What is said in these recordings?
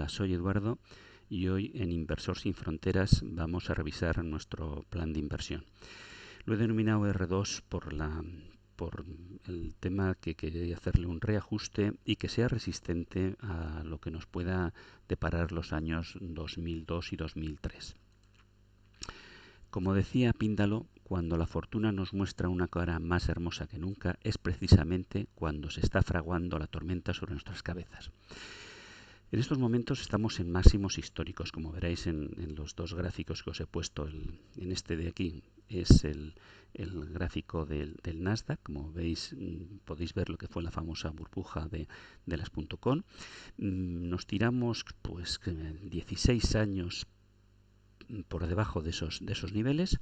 Hola, soy Eduardo y hoy en Inversor Sin Fronteras vamos a revisar nuestro plan de inversión. Lo he denominado R2 por el tema que quería hacerle un reajuste y que sea resistente a lo que nos pueda deparar los años 2002 y 2003. Como decía Píndalo, cuando la fortuna nos muestra una cara más hermosa que nunca es precisamente cuando se está fraguando la tormenta sobre nuestras cabezas. En estos momentos estamos en máximos históricos, como veréis en los dos gráficos que os he puesto. En este de aquí es el gráfico del Nasdaq. Como veis, podéis ver lo que fue la famosa burbuja de las .com. Nos tiramos pues 16 años por debajo de esos niveles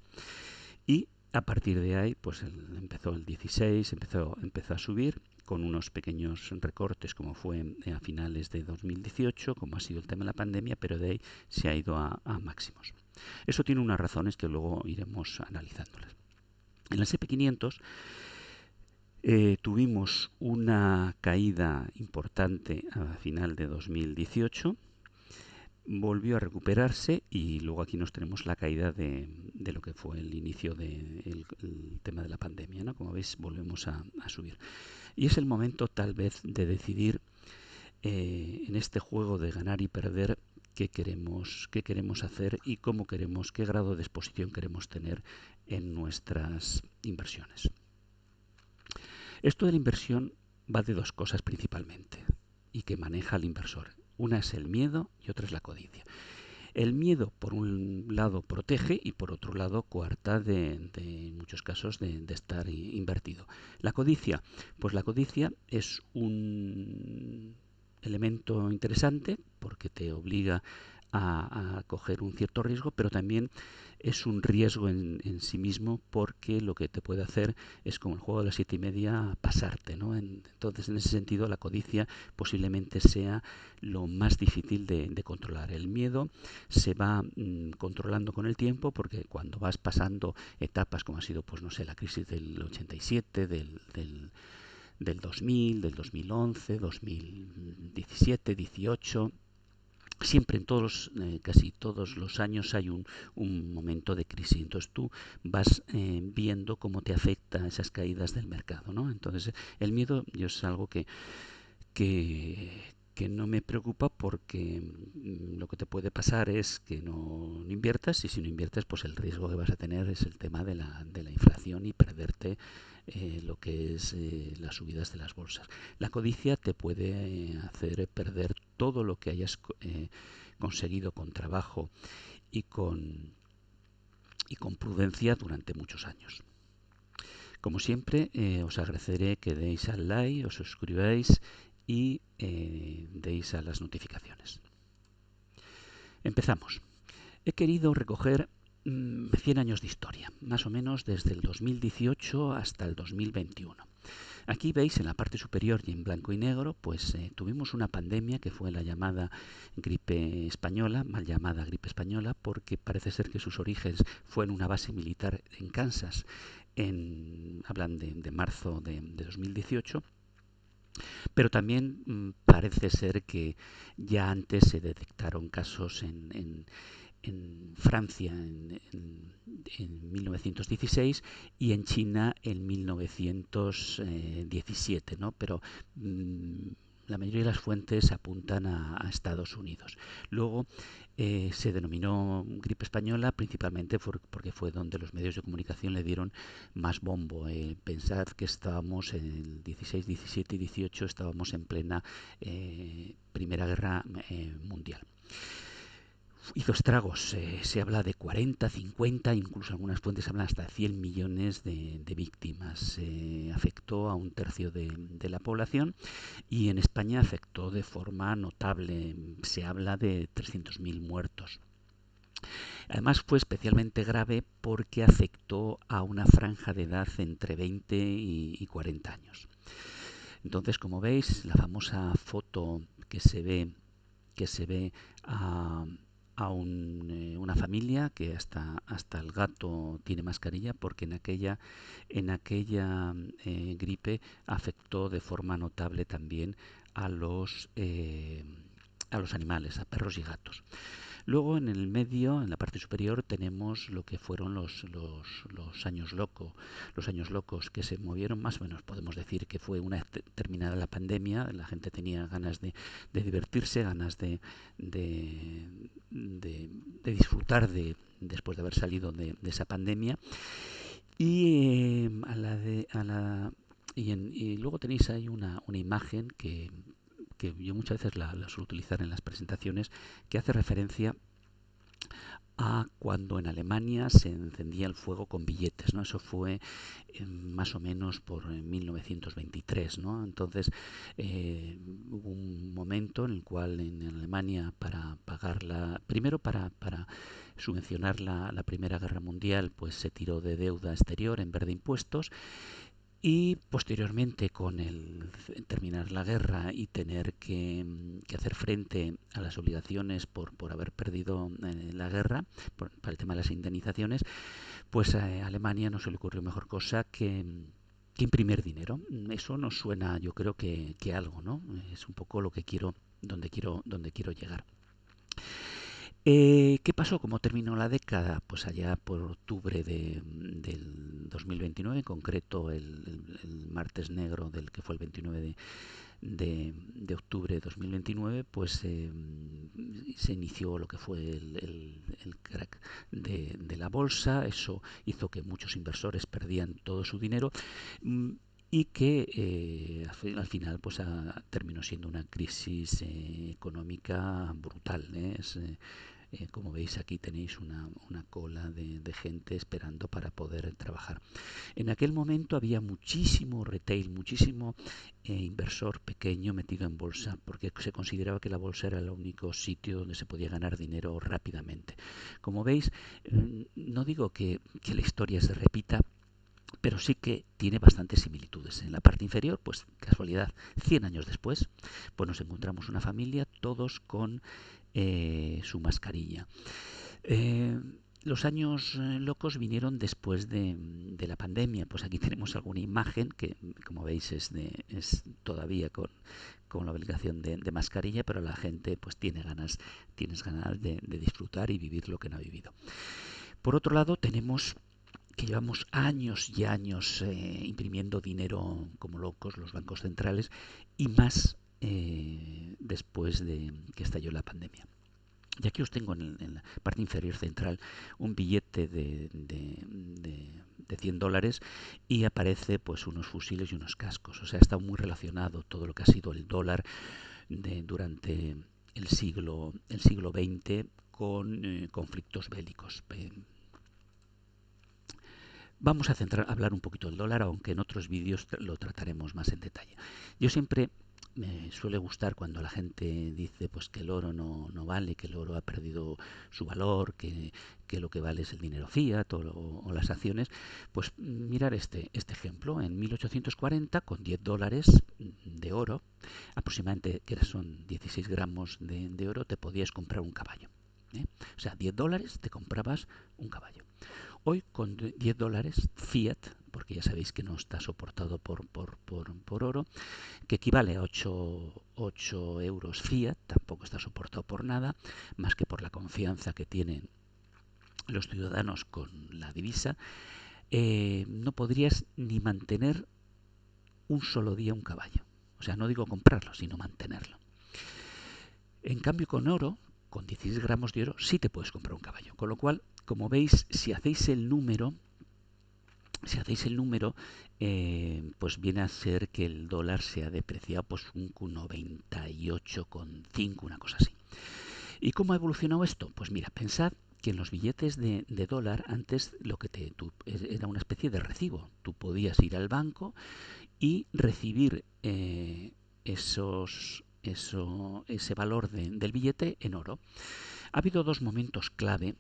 y a partir de ahí pues empezó el 16, empezó a subir con unos pequeños recortes como fue a finales de 2018, como ha sido el tema de la pandemia, pero de ahí se ha ido a máximos. Eso tiene unas razones que luego iremos analizándolas. En el S&P 500 tuvimos una caída importante a final de 2018, volvió a recuperarse y luego aquí nos tenemos la caída de lo que fue el inicio del tema de la pandemia, ¿no? Como veis, volvemos a subir. Y es el momento tal vez de decidir en este juego de ganar y perder qué queremos hacer y cómo queremos, qué grado de exposición queremos tener en nuestras inversiones. Esto de la inversión va de dos cosas principalmente y que maneja el inversor. Una es el miedo y otra es la codicia. El miedo, por un lado, protege y por otro lado, coarta en muchos casos de estar invertido. La codicia, pues la codicia es un elemento interesante porque te obliga a coger un cierto riesgo, pero también es un riesgo en sí mismo porque lo que te puede hacer es, como el juego de las 7:30, pasarte, ¿no? Entonces, en ese sentido, la codicia posiblemente sea lo más difícil de controlar. El miedo se va controlando con el tiempo porque cuando vas pasando etapas como ha sido, pues no sé, la crisis del 87, del 2000, del 2011, 2017, 18... Siempre en casi todos los años hay un momento de crisis. Entonces tú vas viendo cómo te afecta esas caídas del mercado, ¿no? Entonces el miedo yo es algo que no me preocupa porque lo que te puede pasar es que no inviertas y si no inviertes pues el riesgo que vas a tener es el tema de la inflación y perderte lo que es las subidas de las bolsas. La codicia te puede hacer perder todo lo que hayas conseguido con trabajo y con prudencia durante muchos años. Como siempre, os agradeceré que deis al like, os suscribáis y deis a las notificaciones. Empezamos. He querido recoger 100 años de historia, más o menos desde el 2018 hasta el 2021. Aquí veis en la parte superior y en blanco y negro, pues tuvimos una pandemia que fue la llamada gripe española, mal llamada gripe española, porque parece ser que sus orígenes fue en una base militar en Kansas, hablan de marzo de 2018. Pero también parece ser que ya antes se detectaron casos en Francia en 1916 y en China en 1917, ¿no? Pero la mayoría de las fuentes apuntan a Estados Unidos. Luego se denominó gripe española principalmente porque fue donde los medios de comunicación le dieron más bombo. Pensad que estábamos en el 16, 17 y 18, estábamos en plena Primera Guerra Mundial. Hizo estragos, se habla de 40, 50, incluso algunas fuentes hablan hasta 100 millones de víctimas. Afectó a un tercio de la población y en España afectó de forma notable. Se habla de 300.000 muertos. Además fue especialmente grave porque afectó a una franja de edad entre 20 y 40 años. Entonces, como veis, la famosa foto que se ve a una familia que hasta el gato tiene mascarilla porque en aquella gripe afectó de forma notable también a a los animales, a perros y gatos. Luego en el medio, en la parte superior, tenemos lo que fueron los años locos que se movieron más o menos. Podemos decir que fue una terminada la pandemia, la gente tenía ganas de divertirse, ganas de disfrutar después de haber salido de esa pandemia. Y, y luego tenéis ahí una imagen que yo muchas veces la suelo utilizar en las presentaciones, que hace referencia a cuando en Alemania se encendía el fuego con billetes, ¿no? Eso fue más o menos por 1923, ¿no? Entonces hubo un momento en el cual en Alemania, para pagar primero para subvencionar la Primera Guerra Mundial, pues se tiró de deuda exterior en vez de impuestos. Y posteriormente, con el terminar la guerra y tener que hacer frente a las obligaciones por haber perdido la guerra, para el tema de las indemnizaciones, pues a Alemania no se le ocurrió mejor cosa que imprimir dinero. Eso nos suena, yo creo que algo, ¿no? Es un poco lo que quiero, donde quiero llegar. ¿Qué pasó? ¿Cómo terminó la década? Pues allá por octubre del 2029, en concreto el martes negro del que fue el 29 de octubre de 2029, pues se inició lo que fue el crack de la bolsa. Eso hizo que muchos inversores perdían todo su dinero. Y que al final pues terminó siendo una crisis económica brutal. Como veis, aquí tenéis una cola de gente esperando para poder trabajar. En aquel momento había muchísimo retail, muchísimo inversor pequeño metido en bolsa, porque se consideraba que la bolsa era el único sitio donde se podía ganar dinero rápidamente. Como veis, no digo que la historia se repita, pero sí que tiene bastantes similitudes. En la parte inferior, pues casualidad, 100 años después, pues nos encontramos una familia, todos con su mascarilla. Los años locos vinieron después de la pandemia. Pues aquí tenemos alguna imagen que, como veis, es todavía con la obligación de mascarilla, pero la gente pues tienes ganas de disfrutar y vivir lo que no ha vivido. Por otro lado, tenemos que llevamos años y años imprimiendo dinero como locos los bancos centrales, y más después de que estalló la pandemia. Y aquí os tengo en la parte inferior central un billete de $100 y aparece pues unos fusiles y unos cascos. O sea, está muy relacionado todo lo que ha sido el dólar durante el siglo XX con conflictos bélicos. Vamos a hablar un poquito del dólar, aunque en otros vídeos lo trataremos más en detalle. Yo siempre me suele gustar cuando la gente dice pues que el oro no vale, que el oro ha perdido su valor, que lo que vale es el dinero fiat o las acciones, pues mirar este ejemplo. En 1840, con $10 de oro, aproximadamente, que son 16 gramos de oro, te podías comprar un caballo. O sea, $10 te comprabas un caballo. Hoy, con $10 fiat, porque ya sabéis que no está soportado por oro, que equivale a 8 euros fiat, tampoco está soportado por nada, más que por la confianza que tienen los ciudadanos con la divisa, no podrías ni mantener un solo día un caballo. O sea, no digo comprarlo, sino mantenerlo. En cambio, con oro, con 16 gramos de oro, sí te puedes comprar un caballo. Con lo cual, como veis, si hacéis el número, pues viene a ser que el dólar se ha depreciado pues un 98,5, una cosa así. ¿Y cómo ha evolucionado esto? Pues mira, pensad que en los billetes de dólar antes lo que era una especie de recibo. Tú podías ir al banco y recibir ese valor del billete en oro. Ha habido dos momentos clave.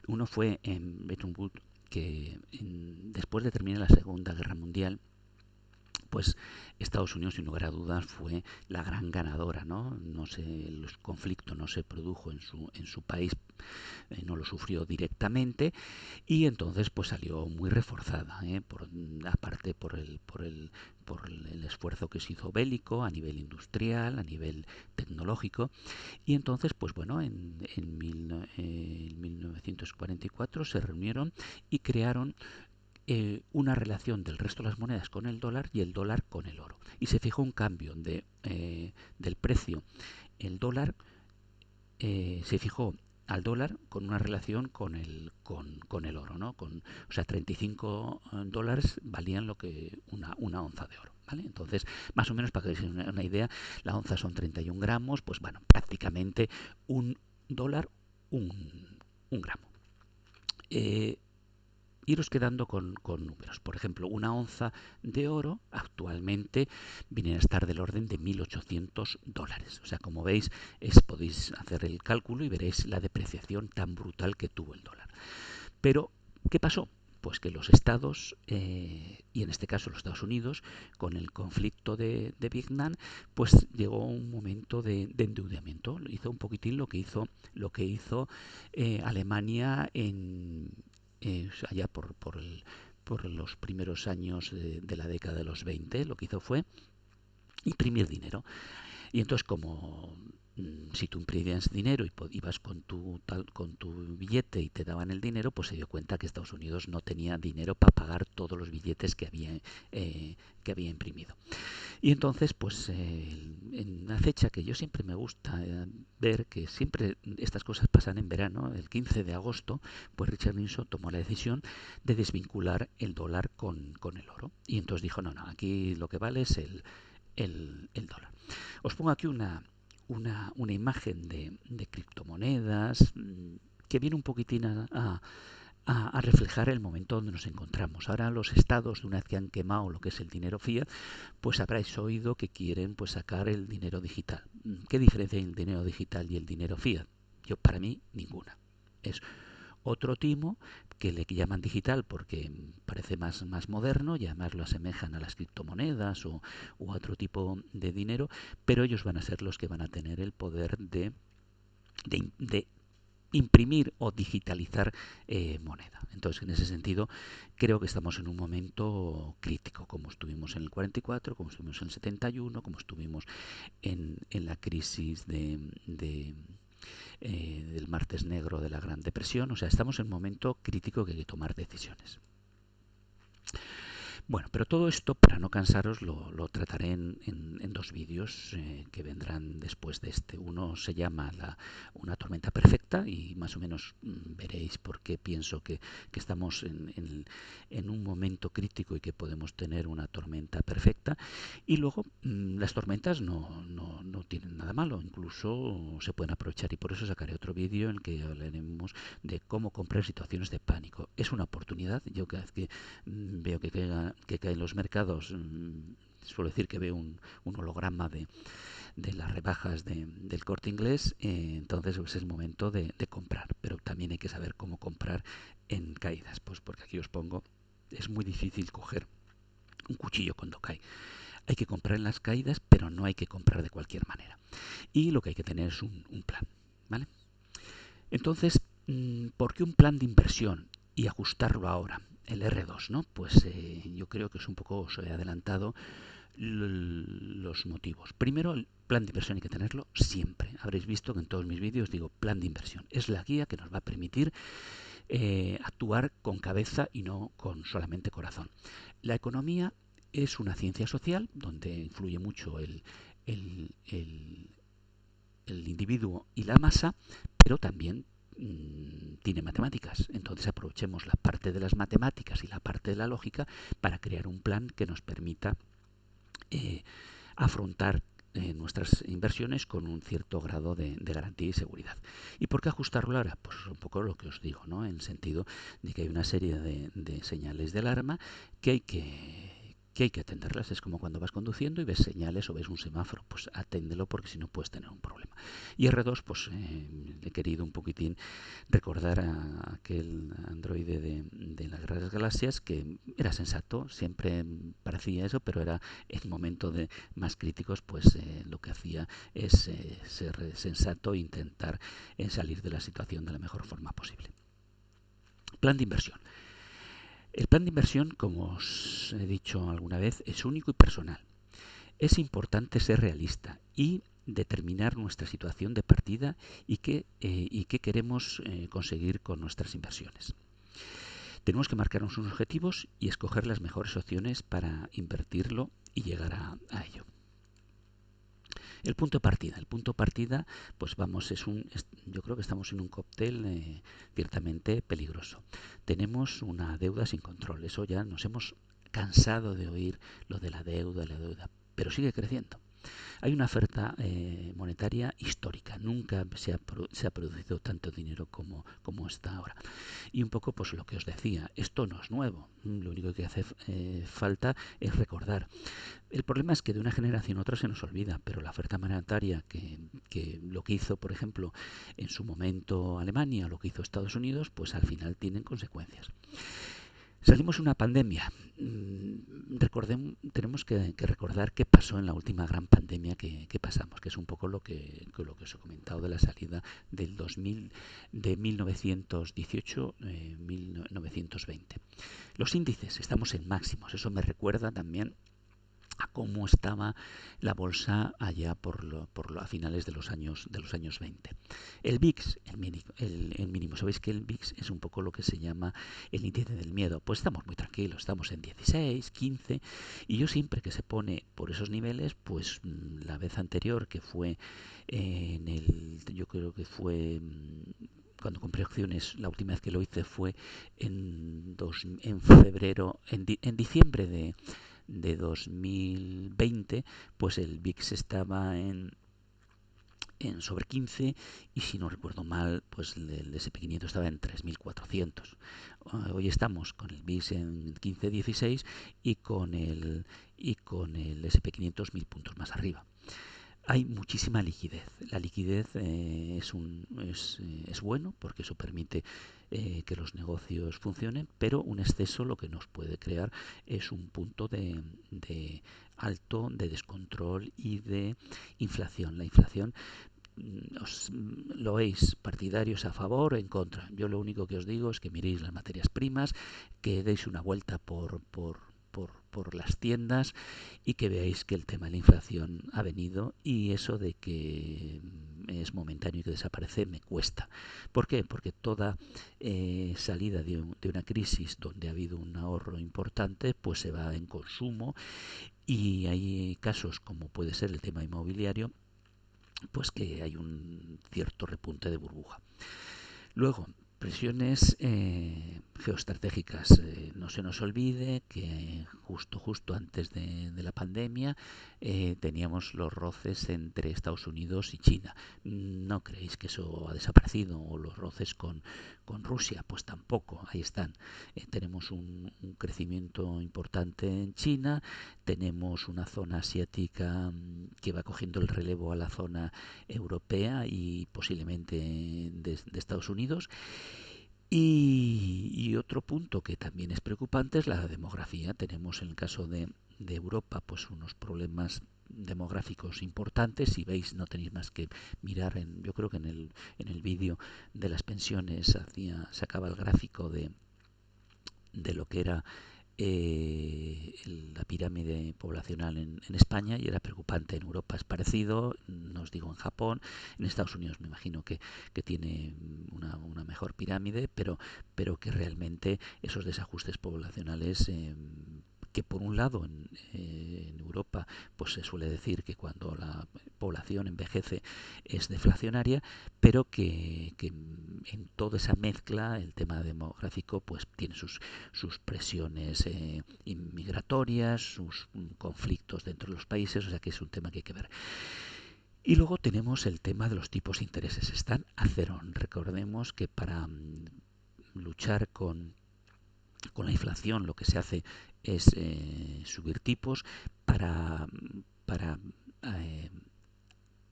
Uno fue en Bretton Woods, que después de terminar la Segunda Guerra Mundial, pues Estados Unidos, sin lugar a dudas, fue la gran ganadora, ¿no? El conflicto no se produjo en su país, no lo sufrió directamente, y entonces pues salió muy reforzada, aparte por el esfuerzo que se hizo bélico a nivel industrial, a nivel tecnológico. Y entonces, pues bueno, en 1944 se reunieron y crearon una relación del resto de las monedas con el dólar y el dólar con el oro. Y se fijó un cambio del precio. El dólar se fijó al dólar con una relación con el oro, ¿no? O sea, 35 dólares valían lo que una onza de oro. ¿Vale? Entonces, más o menos, para que se den una idea, la onza son 31 gramos, pues bueno, prácticamente un dólar, un, un gramo. Iros quedando con números. Por ejemplo, una onza de oro actualmente viene a estar del orden de 1.800 dólares. O sea, como veis, podéis hacer el cálculo y veréis la depreciación tan brutal que tuvo el dólar. Pero, ¿qué pasó? Pues que los estados, y en este caso los Estados Unidos, con el conflicto de Vietnam, pues llegó un momento de endeudamiento. Hizo un poquitín lo que hizo Alemania allá por los primeros años de la década de los 20. Lo que hizo fue imprimir dinero. Y entonces, como si tú imprimías dinero y ibas con tu billete y te daban el dinero, pues se dio cuenta que Estados Unidos no tenía dinero para pagar todos los billetes que había imprimido. Y entonces, pues en una fecha que yo siempre me gusta ver, que siempre estas cosas pasan en verano, el 15 de agosto, pues Richard Nixon tomó la decisión de desvincular el dólar con el oro. Y entonces dijo, no, aquí lo que vale es el dólar. Os pongo aquí una imagen de criptomonedas que viene un poquitín a reflejar el momento donde nos encontramos. Ahora los estados, de una vez que han quemado lo que es el dinero fiat, pues habréis oído que quieren pues sacar el dinero digital. ¿Qué diferencia hay el dinero digital y el dinero fiat? Para mí, ninguna. Es otro timo que le llaman digital porque parece más moderno y además lo asemejan a las criptomonedas u otro tipo de dinero, pero ellos van a ser los que van a tener el poder de imprimir o digitalizar moneda. Entonces, en ese sentido, creo que estamos en un momento crítico, como estuvimos en el 44, como estuvimos en el 71, como estuvimos en la crisis del martes negro de la Gran Depresión. O sea, estamos en un momento crítico que hay que tomar decisiones. Bueno, pero todo esto, para no cansaros, lo trataré en dos vídeos que vendrán después de este. Uno se llama una tormenta perfecta y más o menos veréis por qué pienso que estamos en un momento crítico y que podemos tener una tormenta perfecta. Y luego las tormentas no tienen nada malo, incluso se pueden aprovechar, y por eso sacaré otro vídeo en el que hablaremos de cómo comprar situaciones de pánico. Es una oportunidad. Yo cada vez que veo que caen los mercados, suelo decir que veo un holograma de las rebajas del Corte Inglés, entonces es el momento de comprar, pero también hay que saber cómo comprar en caídas, pues porque aquí os pongo, es muy difícil coger un cuchillo cuando cae. Hay que comprar en las caídas, pero no hay que comprar de cualquier manera. Y lo que hay que tener es un plan, ¿vale? Entonces, ¿por qué un plan de inversión y ajustarlo ahora? El R2, ¿no? Pues yo creo que es un poco, os he adelantado los motivos. Primero, el plan de inversión hay que tenerlo siempre. Habréis visto que en todos mis vídeos digo plan de inversión. Es la guía que nos va a permitir actuar con cabeza y no con solamente corazón. La economía es una ciencia social donde influye mucho el individuo y la masa, pero también tiene matemáticas. Entonces aprovechemos la parte de las matemáticas y la parte de la lógica para crear un plan que nos permita afrontar nuestras inversiones con un cierto grado de garantía y seguridad. ¿Y por qué ajustarlo ahora? Pues un poco lo que os digo, ¿no? En el sentido de que hay una serie de señales de alarma que hay que que hay que atenderlas. Es como cuando vas conduciendo y ves señales o ves un semáforo, pues aténdelo porque si no puedes tener un problema. Y R2, pues he querido un poquitín recordar a aquel androide de las grandes galaxias que era sensato, siempre parecía eso, pero era en momentos más críticos, pues lo que hacía es ser sensato e intentar salir de la situación de la mejor forma posible. Plan de inversión. El plan de inversión, como os he dicho alguna vez, es único y personal. Es importante ser realista y determinar nuestra situación de partida y qué queremos conseguir con nuestras inversiones. Tenemos que marcarnos unos objetivos y escoger las mejores opciones para invertirlo y llegar a ello. El punto de partida. El punto de partida, pues vamos, yo creo que estamos en un cóctel ciertamente peligroso. Tenemos una deuda sin control. Eso ya nos hemos cansado de oír lo de la deuda, pero sigue creciendo. Hay una oferta monetaria histórica. Nunca se ha producido tanto dinero como está ahora. Y un poco, pues lo que os decía, esto no es nuevo. Lo único que hace falta es recordar. El problema es que de una generación a otra se nos olvida, pero la oferta monetaria que lo que hizo, por ejemplo, en su momento Alemania, lo que hizo Estados Unidos, pues al final tienen consecuencias. Salimos de una pandemia. Tenemos que recordar qué pasó en la última gran pandemia que pasamos, que es un poco lo que os he comentado de la salida del 2000, de 1918-1920. Los índices, estamos en máximos. Eso me recuerda también a cómo estaba la bolsa allá a finales de los años 20. El VIX, el mínimo, sabéis que el VIX es un poco lo que se llama el índice del miedo. Pues estamos muy tranquilos, estamos en 16, 15, y yo siempre que se pone por esos niveles, pues la vez anterior que fue yo creo que fue cuando compré acciones, la última vez que lo hice fue en febrero, en diciembre de 2020, pues el VIX estaba en sobre 15 y si no recuerdo mal, pues el SP500 estaba en 3.400. Hoy estamos con el VIX en 15-16 y con el SP500 1000 puntos más arriba. Hay muchísima liquidez. La liquidez es bueno porque eso permite que los negocios funcionen, pero un exceso lo que nos puede crear es un punto de alto de descontrol y de inflación. La inflación lo veis partidarios a favor o en contra. Yo lo único que os digo es que miréis las materias primas, que deis una vuelta por las tiendas y que veáis que el tema de la inflación ha venido y eso de que es momentáneo y que desaparece me cuesta. ¿Por qué? Porque toda salida de una crisis donde ha habido un ahorro importante pues se va en consumo y hay casos como puede ser el tema inmobiliario pues que hay un cierto repunte de burbuja. Luego, presiones geoestratégicas. No se nos olvide que justo antes de la pandemia teníamos los roces entre Estados Unidos y China. ¿No creéis que eso ha desaparecido? ¿O los roces con Rusia? Pues tampoco, ahí están. Tenemos un crecimiento importante en China, tenemos una zona asiática que va cogiendo el relevo a la zona europea y posiblemente de Estados Unidos. Y otro punto que también es preocupante es la demografía. Tenemos en el caso de Europa pues unos problemas demográficos importantes. Si veis, no tenéis más que mirar yo creo que en el vídeo de las pensiones sacaba el gráfico de lo que era la pirámide poblacional en España y era preocupante. En Europa es parecido, no os digo en Japón, en Estados Unidos me imagino que tiene una mejor pirámide, pero que realmente esos desajustes poblacionales que por un lado en Europa pues se suele decir que cuando la población envejece es deflacionaria, pero que en toda esa mezcla el tema demográfico pues tiene sus presiones inmigratorias, sus conflictos dentro de los países, o sea que es un tema que hay que ver. Y luego tenemos el tema de los tipos de intereses. Están a cero. Recordemos que para luchar con con la inflación lo que se hace es subir tipos para eh,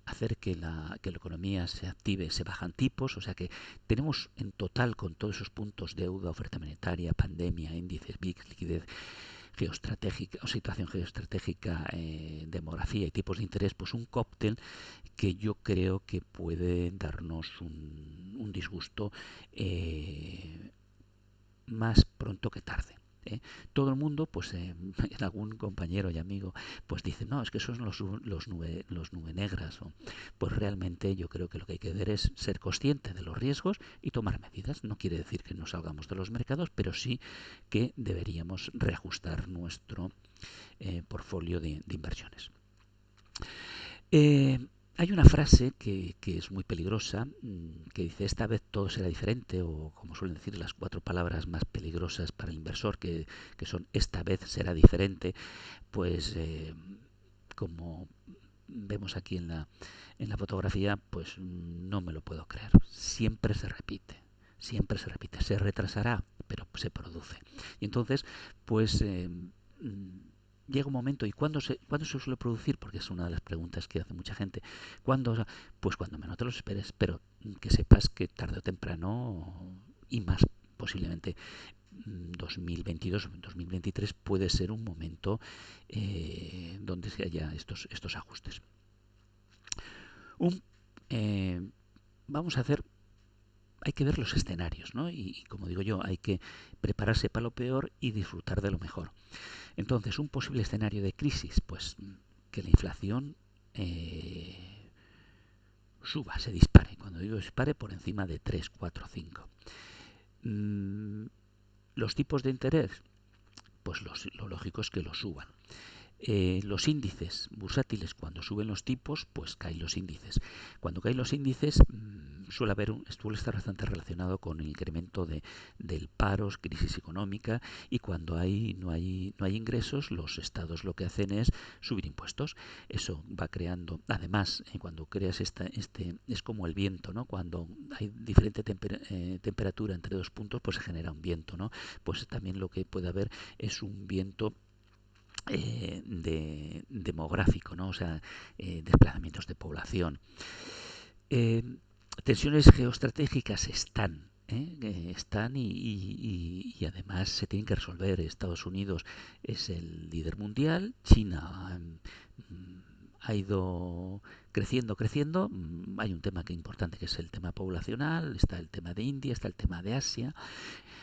hacer que la economía se active, se bajan tipos, o sea que tenemos en total con todos esos puntos, deuda, oferta monetaria, pandemia, índices, VIX, liquidez geoestratégica o situación geoestratégica, demografía y tipos de interés, pues un cóctel que yo creo que puede darnos un disgusto más pronto que tarde. ¿eh? Todo el mundo, pues en algún compañero y amigo, pues dice, no, es que esos son los nube negras. Pues realmente yo creo que lo que hay que hacer es ser consciente de los riesgos y tomar medidas. No quiere decir que no salgamos de los mercados, pero sí que deberíamos reajustar nuestro portfolio de inversiones. Eh, Hay una frase que es muy peligrosa, que dice, esta vez todo será diferente, o como suelen decir las 4 palabras más peligrosas para el inversor, que son esta vez será diferente, pues como vemos aquí en la fotografía, pues no me lo puedo creer. Siempre se repite, se retrasará, pero se produce. Y entonces, pues llega un momento, ¿y cuándo se suele producir? Porque es una de las preguntas que hace mucha gente. ¿Cuándo? Pues cuando menos te lo esperes, pero que sepas que tarde o temprano, y más posiblemente 2022-2023 puede ser un momento donde se haya estos ajustes. Un, eh, Vamos a hacer, hay que ver los escenarios, ¿no? Y como digo yo, hay que prepararse para lo peor y disfrutar de lo mejor. Entonces, un posible escenario de crisis, pues que la inflación suba, se dispare. Cuando digo dispare, por encima de 3, 4, 5. Los tipos de interés, pues lo lógico es que los suban. Los índices bursátiles, cuando suben los tipos, pues caen los índices. Cuando caen los índices, suele estar bastante relacionado con el incremento del paro, crisis económica, y cuando no hay ingresos, los estados lo que hacen es subir impuestos. Eso va creando, además, cuando creas es como el viento, ¿no? Cuando hay diferente temperatura entre 2 puntos, pues se genera un viento, ¿no? Pues también lo que puede haber es un viento demográfico, ¿no? O sea, desplazamientos de población. Eh, Tensiones geoestratégicas están y además se tienen que resolver. Estados Unidos es el líder mundial, China ha ido creciendo. Hay un tema importante que es el tema poblacional, está el tema de India, está el tema de Asia.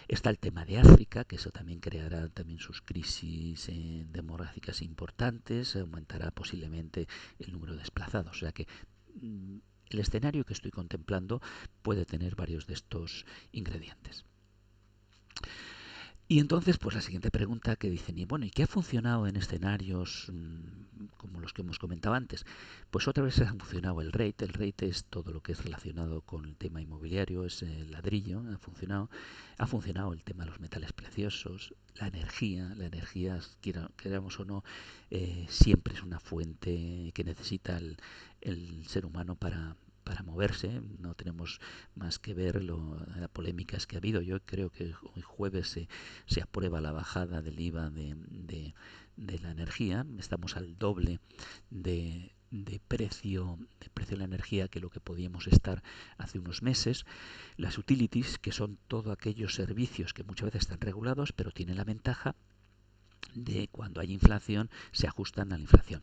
Está el tema de África, que eso también creará también sus crisis demográficas importantes, aumentará posiblemente el número de desplazados. O sea que el escenario que estoy contemplando puede tener varios de estos ingredientes. Y entonces, pues la siguiente pregunta que dicen, y bueno, ¿y qué ha funcionado en escenarios como los que hemos comentado antes? Pues otra vez ha funcionado el rate. El rate es todo lo que es relacionado con el tema inmobiliario, es el ladrillo, ha funcionado el tema de los metales preciosos, la energía, queramos o no, siempre es una fuente que necesita el ser humano para moverse. No tenemos más que ver las polémicas que ha habido. Yo creo que hoy jueves se aprueba la bajada del IVA de la energía. Estamos al doble de precio de la energía que lo que podíamos estar hace unos meses. Las utilities, que son todos aquellos servicios que muchas veces están regulados, pero tienen la ventaja de cuando hay inflación se ajustan a la inflación.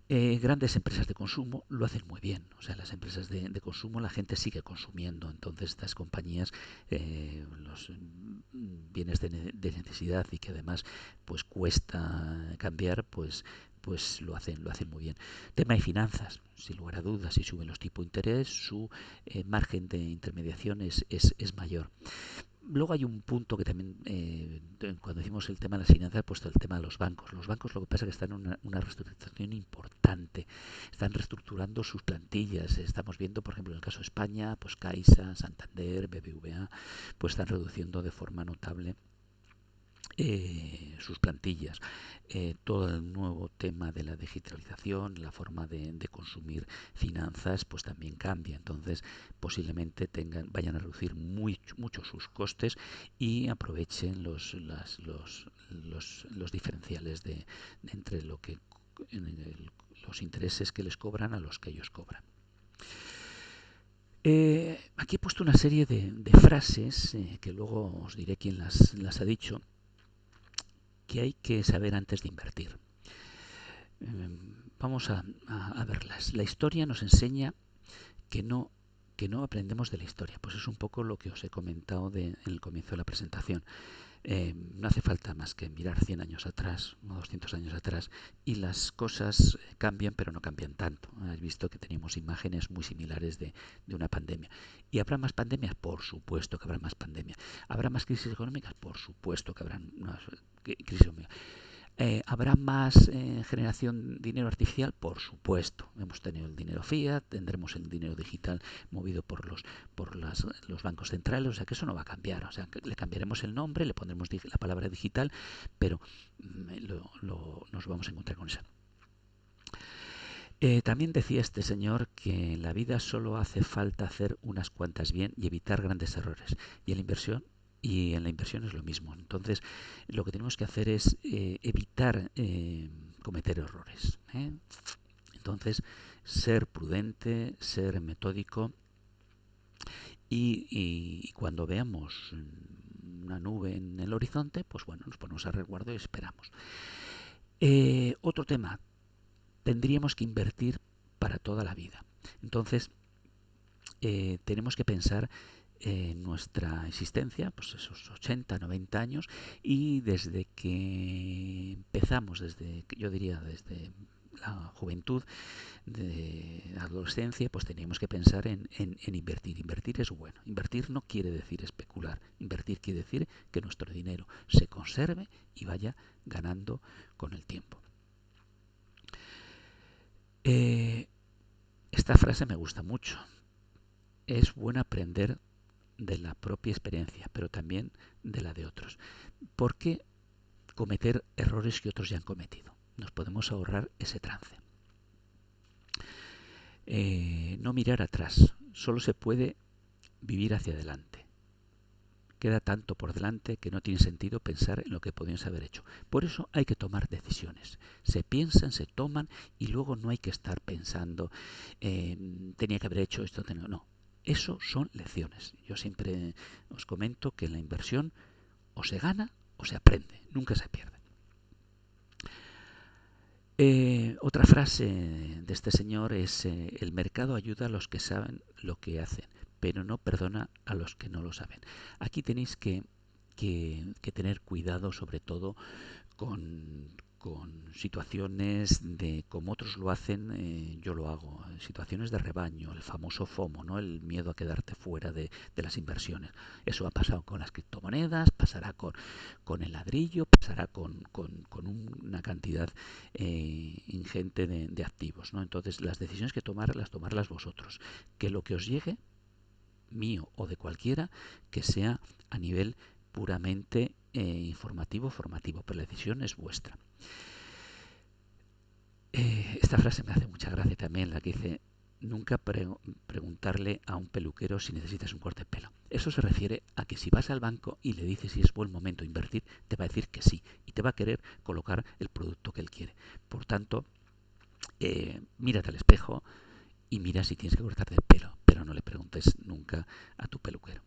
Grandes empresas de consumo lo hacen muy bien. O sea, las empresas de consumo, la gente sigue consumiendo. Entonces, estas compañías, los bienes de necesidad y que además pues cuesta cambiar, pues lo hacen muy bien. Tema de finanzas, sin lugar a dudas, si suben los tipos de interés, su margen de intermediación es mayor. Luego hay un punto que también, cuando decimos el tema de las finanzas, pues el tema de los bancos. Los bancos lo que pasa es que están en una reestructuración importante. Están reestructurando sus plantillas. Estamos viendo, por ejemplo, en el caso de España, pues Caixa, Santander, BBVA, pues están reduciendo de forma notable sus plantillas, todo el nuevo tema de la digitalización, la forma de consumir finanzas, pues también cambia. Entonces, posiblemente vayan a reducir mucho sus costes y aprovechen los diferenciales entre lo que los intereses que les cobran a los que ellos cobran. Aquí he puesto una serie de frases que luego os diré quién las ha dicho, que hay que saber antes de invertir. Vamos a verlas. La historia nos enseña que no aprendemos de la historia. Pues es un poco lo que os he comentado en el comienzo de la presentación. No hace falta más que mirar 100 años atrás o 200 años atrás y las cosas cambian, pero no cambian tanto. Has visto que tenemos imágenes muy similares de una pandemia. ¿Y habrá más pandemias? Por supuesto que habrá más pandemias. ¿Habrá más crisis económicas? Por supuesto que habrá más crisis económicas. ¿Habrá más generación de dinero artificial? Por supuesto. Hemos tenido el dinero fiat, tendremos el dinero digital movido por los bancos centrales, o sea que eso no va a cambiar. O sea, que le cambiaremos el nombre, le pondremos la palabra digital, pero nos vamos a encontrar con eso. También decía este señor que en la vida solo hace falta hacer unas cuantas bien y evitar grandes errores. Y en la inversión es lo mismo. Entonces, lo que tenemos que hacer es evitar cometer errores. Entonces, ser prudente, ser metódico y cuando veamos una nube en el horizonte, pues bueno, nos ponemos a resguardo y esperamos. Otro tema, tendríamos que invertir para toda la vida. Entonces, tenemos que pensar en nuestra existencia, pues esos 80, 90 años, y desde que empezamos, yo diría desde la juventud, de la adolescencia, pues teníamos que pensar en invertir. Invertir es bueno. Invertir no quiere decir especular. Invertir quiere decir que nuestro dinero se conserve y vaya ganando con el tiempo. Esta frase me gusta mucho. Es bueno aprender de la propia experiencia, pero también de la de otros. ¿Por qué cometer errores que otros ya han cometido? Nos podemos ahorrar ese trance. No mirar atrás. Solo se puede vivir hacia adelante. Queda tanto por delante que no tiene sentido pensar en lo que podíamos haber hecho. Por eso hay que tomar decisiones. Se piensan, se toman y luego no hay que estar pensando tenía que haber hecho esto. No. Eso son lecciones. Yo siempre os comento que en la inversión o se gana o se aprende. Nunca se pierde. Otra frase de este señor es el mercado ayuda a los que saben lo que hacen, pero no perdona a los que no lo saben. Aquí tenéis que tener cuidado sobre todo con situaciones de como otros lo hacen, yo lo hago. Situaciones de rebaño, el famoso FOMO, ¿no? El miedo a quedarte fuera de las inversiones. Eso ha pasado con las criptomonedas, pasará con el ladrillo, pasará con una cantidad ingente de activos, ¿no? Entonces, las decisiones que tomarlas vosotros. Que lo que os llegue, mío o de cualquiera, que sea a nivel puramente informativo, formativo, pero la decisión es vuestra. Esta frase me hace mucha gracia también, la que dice: nunca preguntarle a un peluquero si necesitas un corte de pelo. Eso se refiere a que si vas al banco y le dices si es buen momento invertir, te va a decir que sí y te va a querer colocar el producto que él quiere. Por tanto, mírate al espejo y mira si tienes que cortarte el pelo, pero no le preguntes nunca a tu peluquero.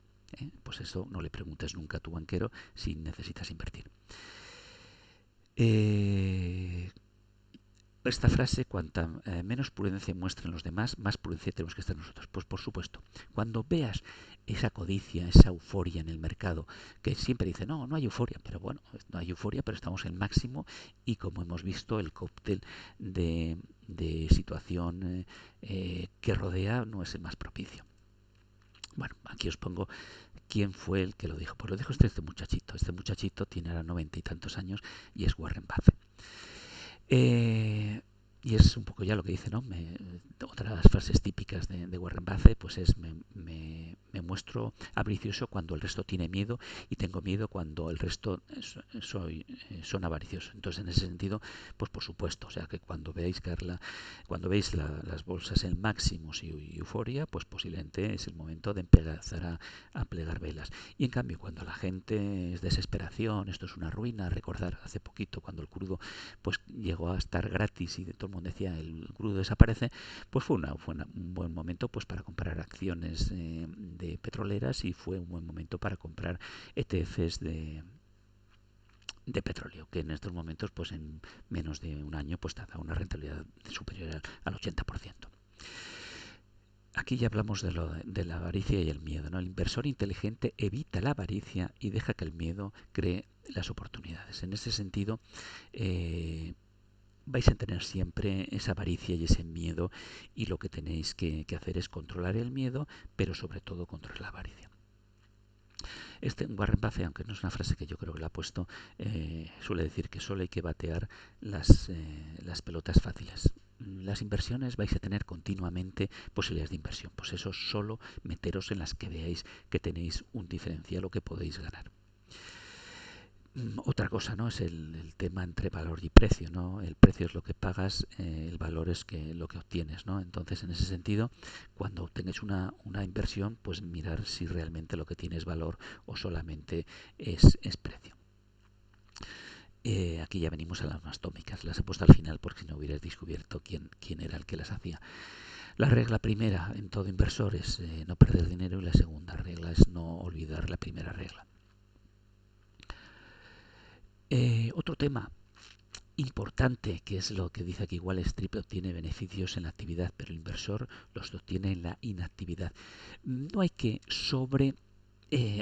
Pues eso, no le preguntes nunca a tu banquero si necesitas invertir. Esta frase, cuanta menos prudencia muestren los demás, más prudencia tenemos que estar nosotros. Pues por supuesto, cuando veas esa codicia, esa euforia en el mercado, que siempre dice, no hay euforia, pero bueno, no hay euforia, pero estamos en máximo y como hemos visto, el cóctel de situación que rodea no es el más propicio. Bueno, aquí os pongo quién fue el que lo dijo. Pues lo dijo este muchachito. Este muchachito tiene ahora 90 y tantos años y es Warren Buffett. Y es un poco ya lo que dice, ¿no? Otra de las frases típicas de Warren Buffett pues es me me muestro avaricioso cuando el resto tiene miedo y tengo miedo cuando el resto son avariciosos. Entonces, en ese sentido, pues por supuesto, o sea que cuando veáis cuando veis las bolsas en máximos y euforia, pues posiblemente es el momento de empezar a plegar velas. Y en cambio, cuando la gente es desesperación, esto es una ruina, recordar hace poquito cuando el crudo pues llegó a estar gratis y todo el mundo decía el crudo desaparece, pues fue un buen momento pues para comprar acciones de petroleras y fue un buen momento para comprar ETFs de petróleo, que en estos momentos pues en menos de un año pues te da una rentabilidad superior al 80%. Aquí ya hablamos de la avaricia y el miedo, ¿no? El inversor inteligente evita la avaricia y deja que el miedo cree las oportunidades. En ese sentido, vais a tener siempre esa avaricia y ese miedo, y lo que tenéis que hacer es controlar el miedo, pero sobre todo controlar la avaricia. Warren Buffett, aunque no es una frase que yo creo que la ha puesto, suele decir que solo hay que batear las pelotas fáciles. Las inversiones vais a tener continuamente posibilidades de inversión. Pues eso, solo meteros en las que veáis que tenéis un diferencial o que podéis ganar. Otra cosa, ¿no? Es el tema entre valor y precio, ¿no? El precio es lo que pagas, el valor es lo que obtienes, ¿no? Entonces, en ese sentido, cuando obtengáis una inversión, pues mirar si realmente lo que tiene es valor o solamente es precio. Aquí ya venimos a las mastómicas. Las he puesto al final porque si no hubierais descubierto quién era el que las hacía. La regla primera en todo inversor es no perder dinero, y la segunda regla es no olvidar la primera regla. Otro tema importante, que es lo que dice aquí: Wall Street obtiene beneficios en la actividad, pero el inversor los obtiene en la inactividad. No hay que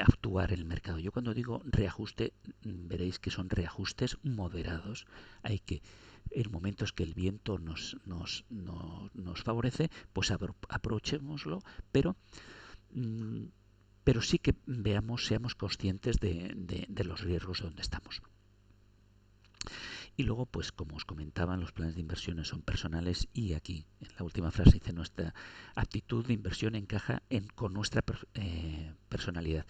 actuar en el mercado. Yo cuando digo reajuste, veréis que son reajustes moderados. Hay que, en momentos que el viento nos favorece, pues aprovechémoslo, pero sí que seamos conscientes de los riesgos donde estamos. Y luego, pues como os comentaba, los planes de inversiones son personales, y aquí, en la última frase, dice: nuestra actitud de inversión encaja con nuestra personalidad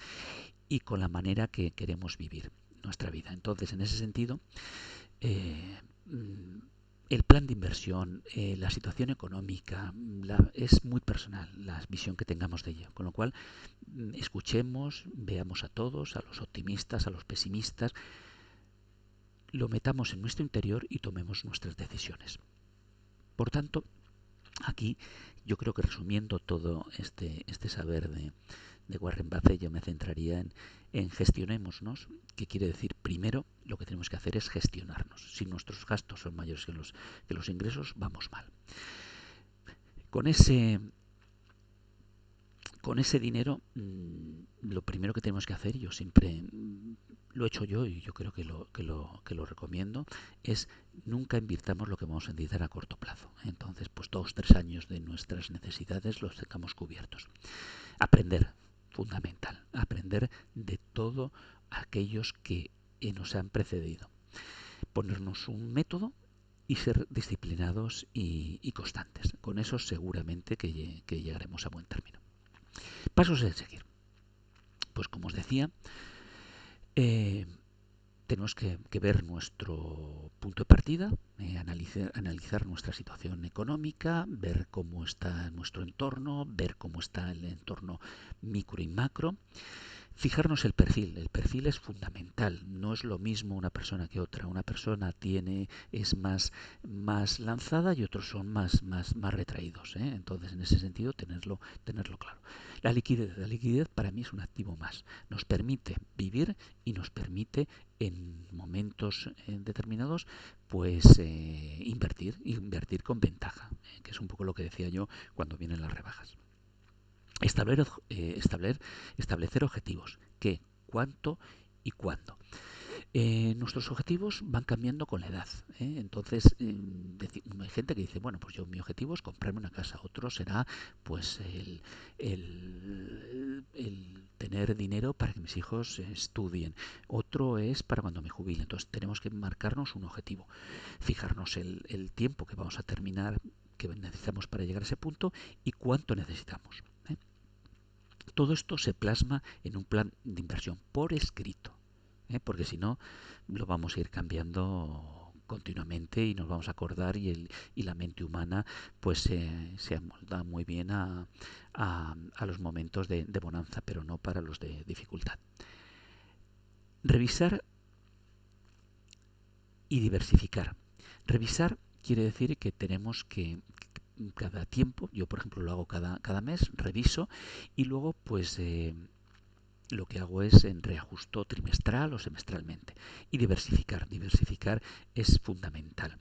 y con la manera que queremos vivir nuestra vida. Entonces, en ese sentido, el plan de inversión, la situación económica, es muy personal, la visión que tengamos de ello. Con lo cual, escuchemos, veamos a todos, a los optimistas, a los pesimistas, lo metamos en nuestro interior y tomemos nuestras decisiones. Por tanto, aquí yo creo que, resumiendo todo este saber de Warren Buffett, yo me centraría en gestionémonos, que quiere decir, primero, lo que tenemos que hacer es gestionarnos. Si nuestros gastos son mayores que los ingresos, vamos mal. Con ese dinero, lo primero que tenemos que hacer, yo siempre lo he hecho yo y yo creo que lo recomiendo, es nunca invirtamos lo que vamos a necesitar a corto plazo. Entonces, pues 2 o 3 años de nuestras necesidades los tengamos cubiertos. Aprender, fundamental, aprender de todos aquellos que nos han precedido. Ponernos un método y ser disciplinados y constantes. Con eso seguramente que llegaremos a buen término. Pasos a seguir. Pues como os decía, tenemos que ver nuestro punto de partida, analizar nuestra situación económica, ver cómo está nuestro entorno, ver cómo está el entorno micro y macro. Fijarnos el perfil. El perfil es fundamental. No es lo mismo una persona que otra. Una persona es más lanzada y otros son más retraídos, ¿eh? Entonces, en ese sentido, tenerlo claro. La liquidez para mí es un activo más. Nos permite vivir y nos permite, en momentos determinados, pues invertir con ventaja, que es un poco lo que decía yo cuando vienen las rebajas. Establecer objetivos. ¿Qué? ¿Cuánto? ¿Y cuándo? Nuestros objetivos van cambiando con la edad, ¿eh? Entonces, hay gente que dice: bueno, pues mi objetivo es comprarme una casa. Otro será pues el tener dinero para que mis hijos estudien. Otro es para cuando me jubile. Entonces, tenemos que marcarnos un objetivo, fijarnos el tiempo que vamos a terminar, que necesitamos para llegar a ese punto, y cuánto necesitamos, ¿eh? Todo esto se plasma en un plan de inversión por escrito, porque si no lo vamos a ir cambiando continuamente y nos vamos a acordar y la mente humana pues se amolda muy bien a los momentos de bonanza, pero no para los de dificultad. Revisar y diversificar. Revisar quiere decir que tenemos que cada tiempo, yo por ejemplo lo hago cada mes, reviso y luego pues lo que hago es en reajusto trimestral o semestralmente. Y diversificar. Diversificar es fundamental.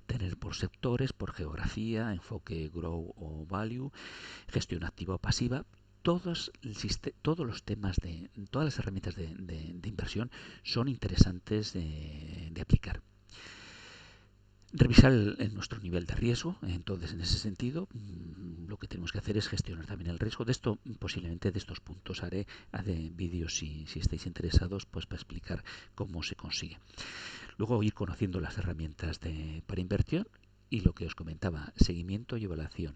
Tener por sectores, por geografía, enfoque grow o value, gestión activa o pasiva. Todos los temas todas las herramientas de inversión son interesantes de aplicar. Revisar nuestro nivel de riesgo. Entonces, en ese sentido, lo que tenemos que hacer es gestionar también el riesgo. De esto, posiblemente de estos puntos haré vídeos si estáis interesados, pues para explicar cómo se consigue. Luego ir conociendo las herramientas para inversión y lo que os comentaba, seguimiento y evaluación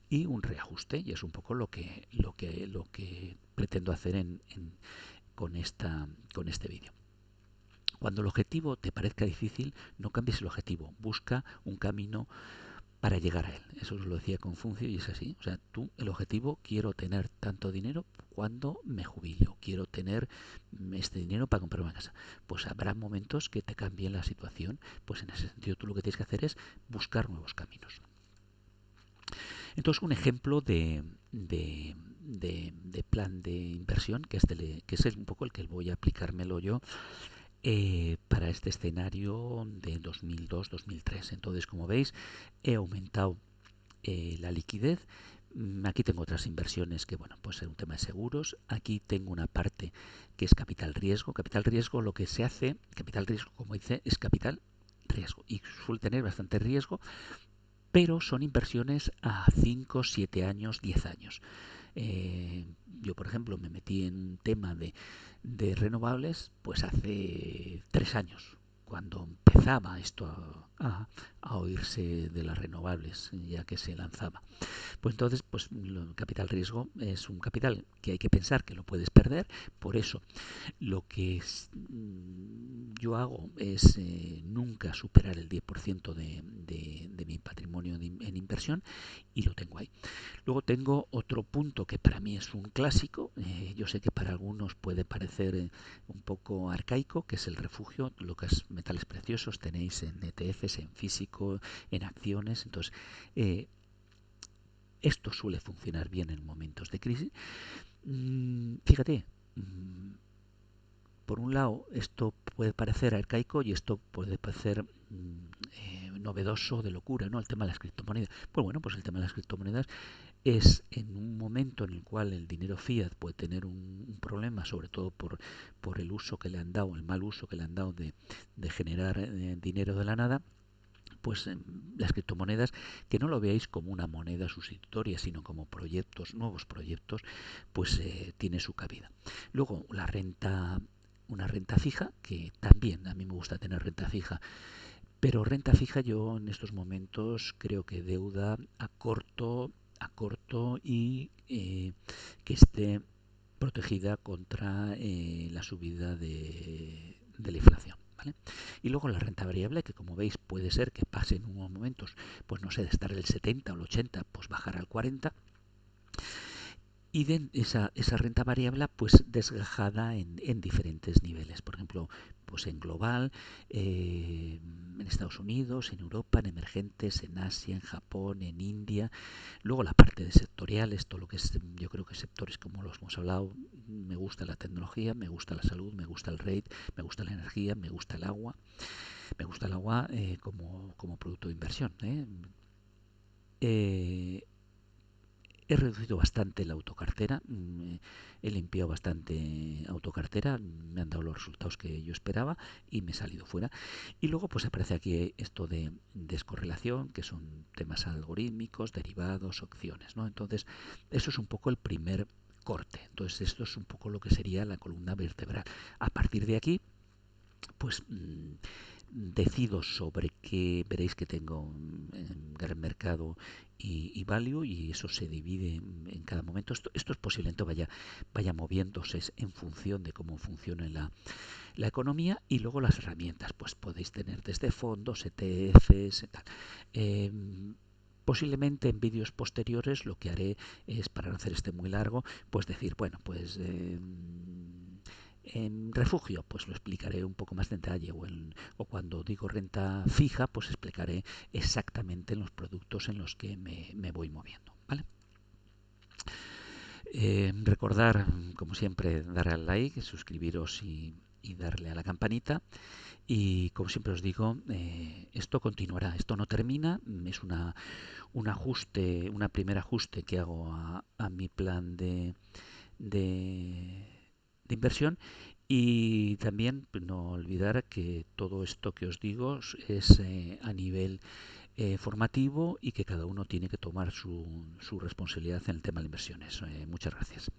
y un reajuste, y es un poco lo que pretendo hacer con este vídeo. Cuando el objetivo te parezca difícil, no cambies el objetivo, busca un camino para llegar a él. Eso os lo decía Confucio y es así. O sea, el objetivo, quiero tener tanto dinero cuando me jubilo, quiero tener este dinero para comprar una casa. Pues habrá momentos que te cambien la situación, pues en ese sentido tú lo que tienes que hacer es buscar nuevos caminos. Entonces, un ejemplo de plan de inversión, que es un poco el que voy a aplicármelo yo, para este escenario de 2002-2003. Entonces, como veis, he aumentado la liquidez. Aquí tengo otras inversiones que, bueno, pues es un tema de seguros. Aquí tengo una parte que es capital riesgo. Capital riesgo, lo que se hace, capital riesgo, como dice, es capital riesgo y suele tener bastante riesgo, pero son inversiones a 5, 7 años, 10 años. Yo, por ejemplo, me metí en un tema de renovables pues hace 3 años, cuando empezaba esto a oírse de las renovables, ya que se lanzaba. Pues entonces, pues el capital riesgo es un capital que hay que pensar que lo puedes perder. Por eso, lo que yo hago es nunca superar el 10% de mi patrimonio en inversión, y lo tengo ahí. Luego tengo otro punto que para mí es un clásico. Yo sé que para algunos puede parecer un poco arcaico, que es el refugio. Lo que es metales preciosos tenéis en ETFs, en físico, en acciones. Entonces, esto suele funcionar bien en momentos de crisis. Fíjate, por un lado, esto puede parecer arcaico y esto puede parecer novedoso, de locura, ¿no? El tema de las criptomonedas. Pues bueno, pues el tema de las criptomonedas es en un momento en el cual el dinero fiat puede tener un problema, sobre todo por el uso que le han dado, el mal uso que le han dado de generar dinero de la nada. Pues las criptomonedas, que no lo veáis como una moneda sustitutoria, sino como proyectos, nuevos proyectos, pues tiene su cabida. Luego, una renta fija, que también a mí me gusta tener renta fija, pero renta fija yo en estos momentos creo que deuda a corto y que esté protegida contra la subida de la inflación. ¿Vale? Y luego la renta variable, que como veis puede ser que pase en unos momentos, pues no sé, de estar el 70 o el 80, pues bajar al 40, y de esa renta variable pues desgajada en diferentes niveles. Por ejemplo, pues en global, en Estados Unidos, en Europa, en emergentes, en Asia, en Japón, en India. Luego la parte de sectoriales, todo lo que es, yo creo que sectores como los hemos hablado. Me gusta la tecnología, me gusta la salud, me gusta el rate, me gusta la energía, me gusta el agua. Me gusta el agua como producto de inversión. He reducido bastante la autocartera, he limpiado bastante autocartera, me han dado los resultados que yo esperaba y me he salido fuera. Y luego pues aparece aquí esto de descorrelación, que son temas algorítmicos, derivados, opciones, ¿no? Entonces, eso es un poco el primer corte. Entonces, esto es un poco lo que sería la columna vertebral. A partir de aquí, pues decido sobre qué veréis que tengo gran mercado y value, y eso se divide en cada momento. Esto es posiblemente vaya moviéndose en función de cómo funcione la economía, y luego las herramientas. Pues podéis tener desde fondos, ETFs, tal. Posiblemente en vídeos posteriores lo que haré es, para no hacer este muy largo, pues decir, bueno, pues en refugio, pues lo explicaré un poco más de detalle, o cuando digo renta fija, pues explicaré exactamente los productos en los que me voy moviendo, ¿vale? Recordar, como siempre, dar al like, suscribiros y darle a la campanita. Y como siempre os digo, esto continuará, esto no termina, es un ajuste, un primer ajuste que hago a mi plan de, de inversión. Y también no olvidar que todo esto que os digo es a nivel formativo, y que cada uno tiene que tomar su responsabilidad en el tema de inversiones. Muchas gracias.